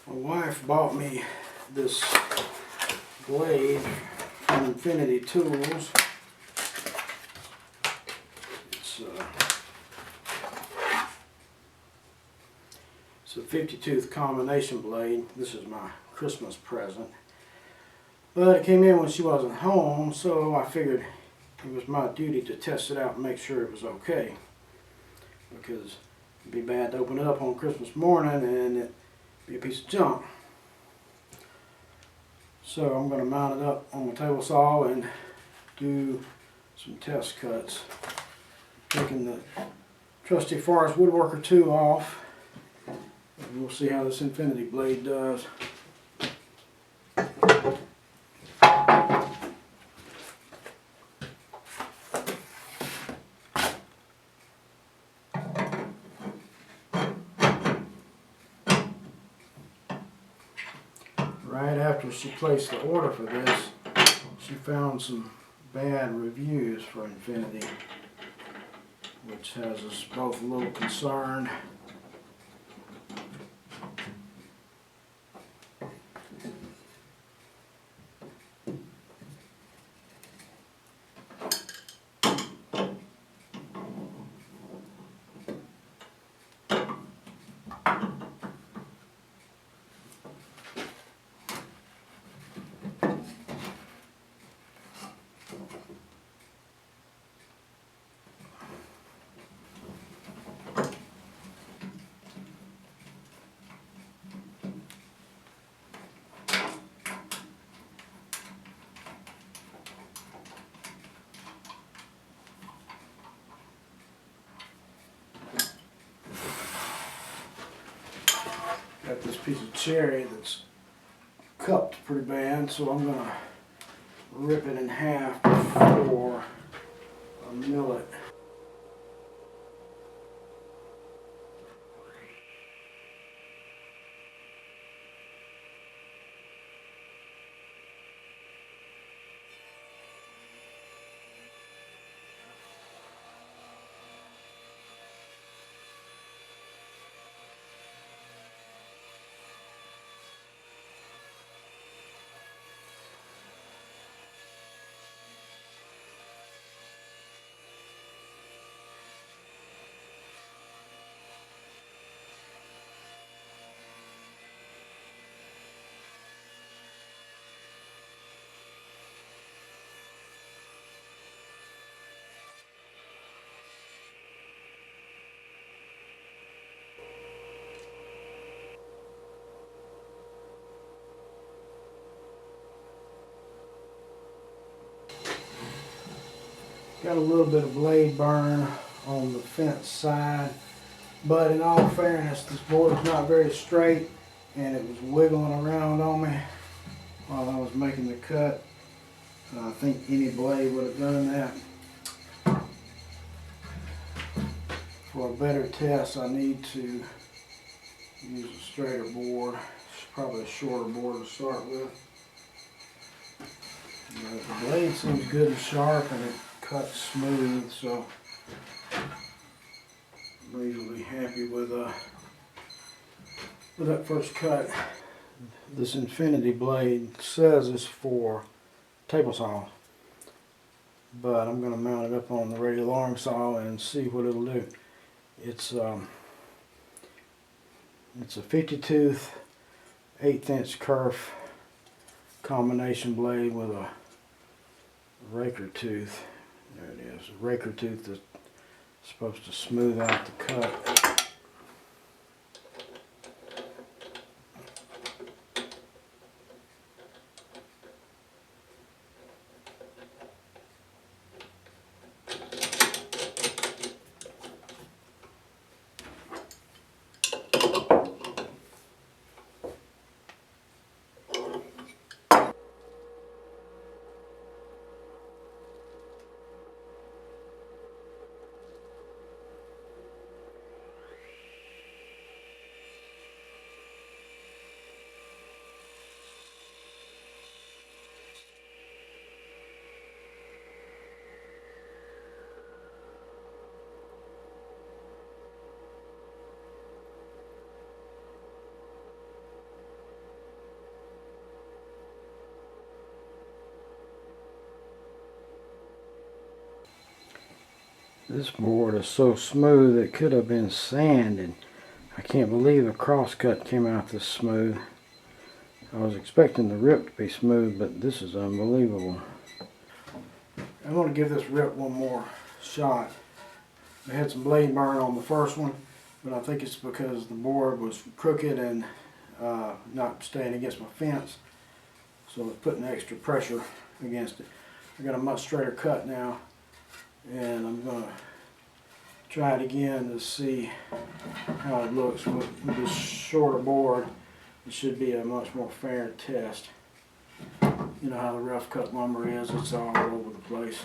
My wife bought me this blade from Infinity Tools. It's a 50-tooth combination blade. This is my Christmas present. But it came in when she wasn't home, so I figured it was my duty to test it out and make sure it was okay. Because it'd be bad to open it up on Christmas morning and it'd be a piece of junk. So I'm going to mount it up on my table saw and do some test cuts. Taking the trusty Forest Woodworker 2 off. And we'll see how this Infinity blade does. Right after she placed the order for this, she found some bad reviews for Infinity, which has us both a little concerned. Got this piece of cherry that's cupped pretty bad, so I'm going to rip it in half before I mill it. Got a little bit of blade burn on the fence side, but in all fairness, this board is not very straight and it was wiggling around on me while I was making the cut. I think any blade would have done that. For a better test, I need to use a straighter board, probably a shorter board to start with. But the blade seems good and sharp and it cuts smooth, so I'm reasonably happy with that first cut. This Infinity blade says it's for table saw, but I'm going to mount it up on the radial arm saw and see what it'll do. It's a 50-tooth 1/8" Kerf combination blade with a raker tooth. There it is, a raker tooth that's supposed to smooth out the cut. This board is so smooth it could have been sanded. I can't believe the crosscut came out this smooth. I was expecting the rip to be smooth, but this is unbelievable. I'm going to give this rip one more shot. I had some blade burn on the first one, but I think it's because the board was crooked and not staying against my fence, so it's putting extra pressure against it. I got a much straighter cut now, and I'm going to try it again to see how it looks with this shorter board. It should be a much more fair test. You know how the rough cut lumber is, it's all over the place.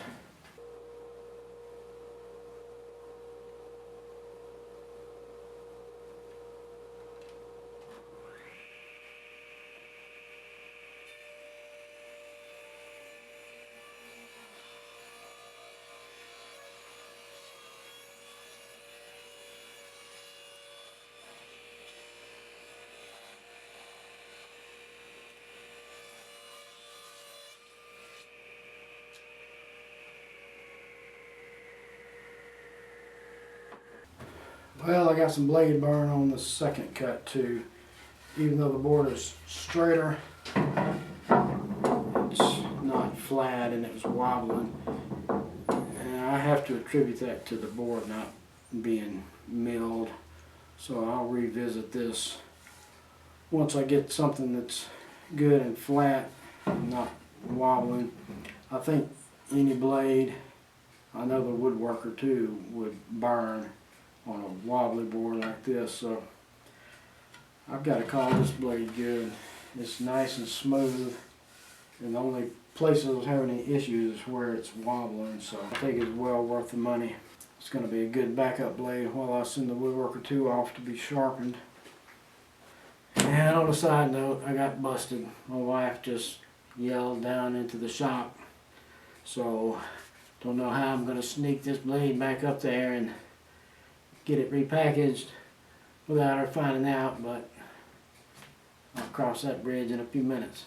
Well, I got some blade burn on the second cut too. Even though the board is straighter, it's not flat and it was wobbling. And I have to attribute that to the board not being milled. So I'll revisit this once I get something that's good and flat and not wobbling. I think any blade, I know the woodworker too, would burn on a wobbly board like this, so I've got to call this blade good. It's nice and smooth, and the only places I was having any issues is where it's wobbling, so I think it's well worth the money. It's going to be a good backup blade while I send the woodworker 2 off to be sharpened. And on a side note, I got busted. My wife just yelled down into the shop, so don't know how I'm going to sneak this blade back up there and get it repackaged without her finding out, but I'll cross that bridge in a few minutes.